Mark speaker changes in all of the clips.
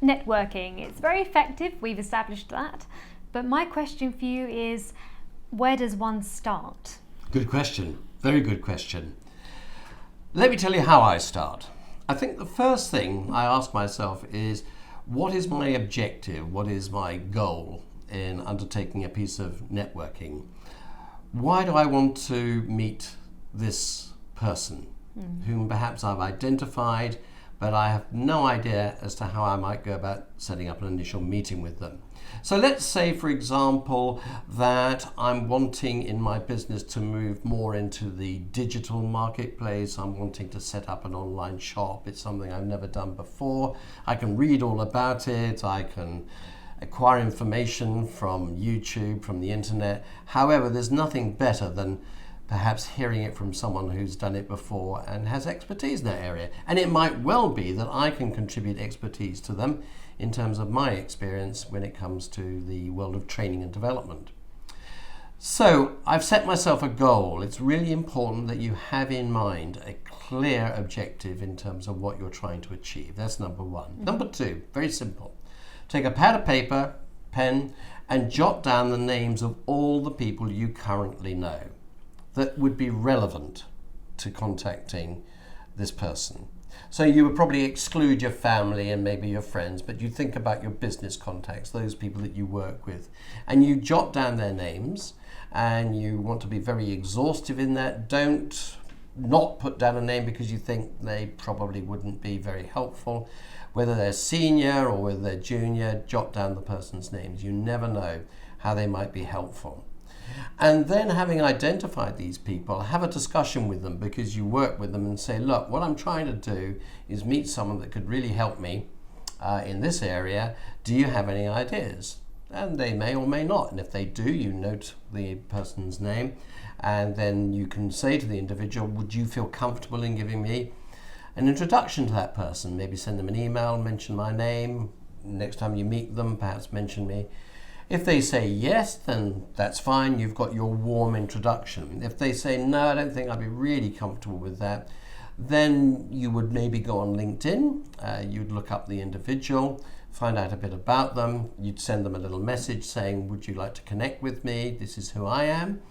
Speaker 1: networking. It's very effective, we've established that. But my question for you is, where does one start?
Speaker 2: Good question. Very good question. Let me tell you how I start. I think the first thing I ask myself is, what is my objective? What is my goal in undertaking a piece of networking? Why do I want to meet this person whom perhaps I've identified, but I have no idea as to how I might go about setting up an initial meeting with them? So let's say, for example, that I'm wanting in my business to move more into the digital marketplace. I'm wanting to set up an online shop. It's something I've never done before. I can read all about it. I can acquire information from YouTube, from the internet. However, there's nothing better than perhaps hearing it from someone who's done it before and has expertise in that area. And it might well be that I can contribute expertise to them in terms of my experience when it comes to the world of training and development. So I've set myself a goal. It's really important that you have in mind a clear objective in terms of what you're trying to achieve. That's number one. Number two, very simple. Take a pad of paper, pen, and jot down the names of all the people you currently know that would be relevant to contacting this person. So you would probably exclude your family and maybe your friends, but you think about your business contacts, those people that you work with, and you jot down their names, and you want to be very exhaustive in that. Don't not put down a name because you think they probably wouldn't be very helpful. Whether they're senior or whether they're junior, jot down the person's names. You never know how they might be helpful. And then, having identified these people, have a discussion with them because you work with them and say, look, what I'm trying to do is meet someone that could really help me in this area. Do you have any ideas? And they may or may not. And if they do, you note the person's name, and then you can say to the individual, would you feel comfortable in giving me an introduction to that person? Maybe send them an email, mention my name. Next time you meet them, perhaps mention me. If they say yes, then that's fine. You've got your warm introduction. If they say, no, I don't think I'd be really comfortable with that, then you would maybe go on LinkedIn. You'd look up the individual, find out a bit about them. You'd send them a little message saying, would you like to connect with me? This is who I am.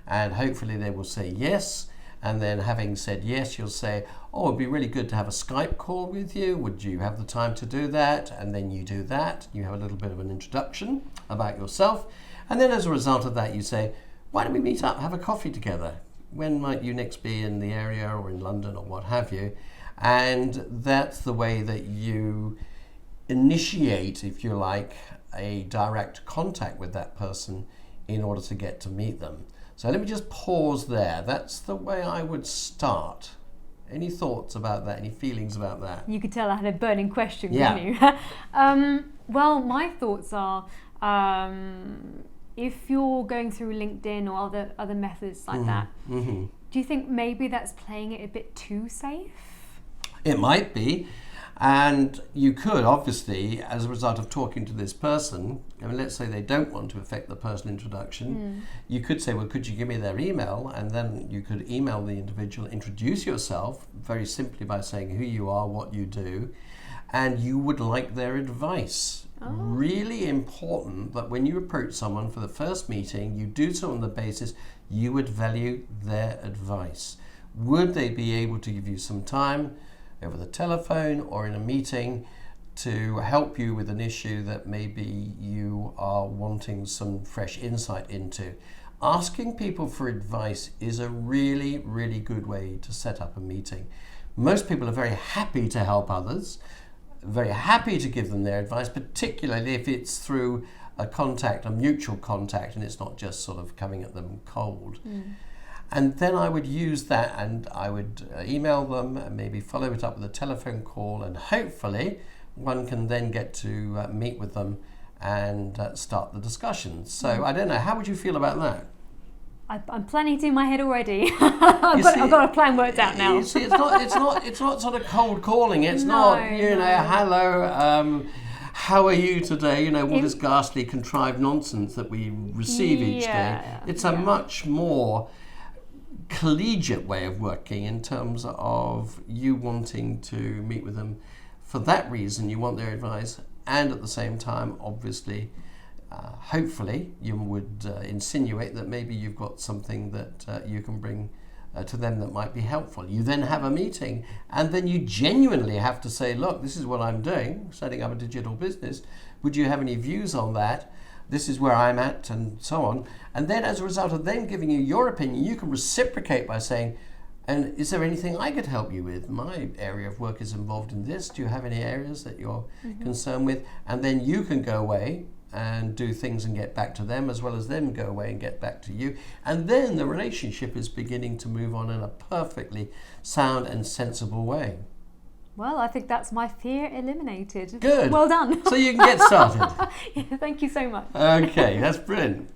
Speaker 2: And hopefully they will say yes. And then, having said yes, you'll say, oh, it'd be really good to have a Skype call with you. Would you have the time to do that? And then you do that. You have a little bit of an introduction about yourself. And then as a result of that, you say, why don't we meet up, have a coffee together? When might you next be in the area or in London or what have you? And that's the way that you initiate, if you like, a direct contact with that person in order to get to meet them. So let me just pause there. That's the way I would start. Any thoughts about that? Any feelings about that?
Speaker 1: You could tell I had a burning question,
Speaker 2: Yeah.
Speaker 1: couldn't you? Well, my thoughts are, if you're going through LinkedIn or other methods like that, do you think maybe that's playing it a bit too safe?
Speaker 2: It might be. And you could, obviously, as a result of talking to this person, I mean, let's say they don't want to affect the personal introduction, you could say, well, could you give me their email? And then you could email the individual, introduce yourself very simply by saying who you are, what you do, and you would like their advice. Oh. Really important that when you approach someone for the first meeting, you do so on the basis you would value their advice. Would they be able to give you some time over the telephone or in a meeting to help you with an issue that maybe you are wanting some fresh insight into? Asking people for advice is a really, really good way to set up a meeting. Most people are very happy to help others, very happy to give them their advice, particularly if it's through a contact, a mutual contact, and it's not just sort of coming at them cold. And then I would use that and I would email them and maybe follow it up with a telephone call, and hopefully one can then get to meet with them and start the discussion. So I don't know, how would you feel about that?
Speaker 1: I'm planning it in my head already. I've got a plan worked out now.
Speaker 2: You see, it's not sort of cold calling. It's not, hello, how are you today? All this ghastly contrived nonsense that we receive each day. It's a much more collegiate way of working in terms of you wanting to meet with them. For that reason, you want their advice, and at the same time, obviously, hopefully, you would insinuate that maybe you've got something that you can bring to them that might be helpful. You then have a meeting, and then you genuinely have to say, look, this is what I'm doing, setting up a digital business. Would you have any views on that? This is where I'm at, and so on. And then as a result of them giving you your opinion, you can reciprocate by saying, and is there anything I could help you with? My area of work is involved in this. Do you have any areas that you're concerned with? And then you can go away and do things and get back to them, as well as them go away and get back to you. And then the relationship is beginning to move on in a perfectly sound and sensible way.
Speaker 1: Well, I think that's my fear eliminated.
Speaker 2: Good.
Speaker 1: Well done.
Speaker 2: So you can get started.
Speaker 1: Yeah, thank you so much.
Speaker 2: Okay, that's brilliant.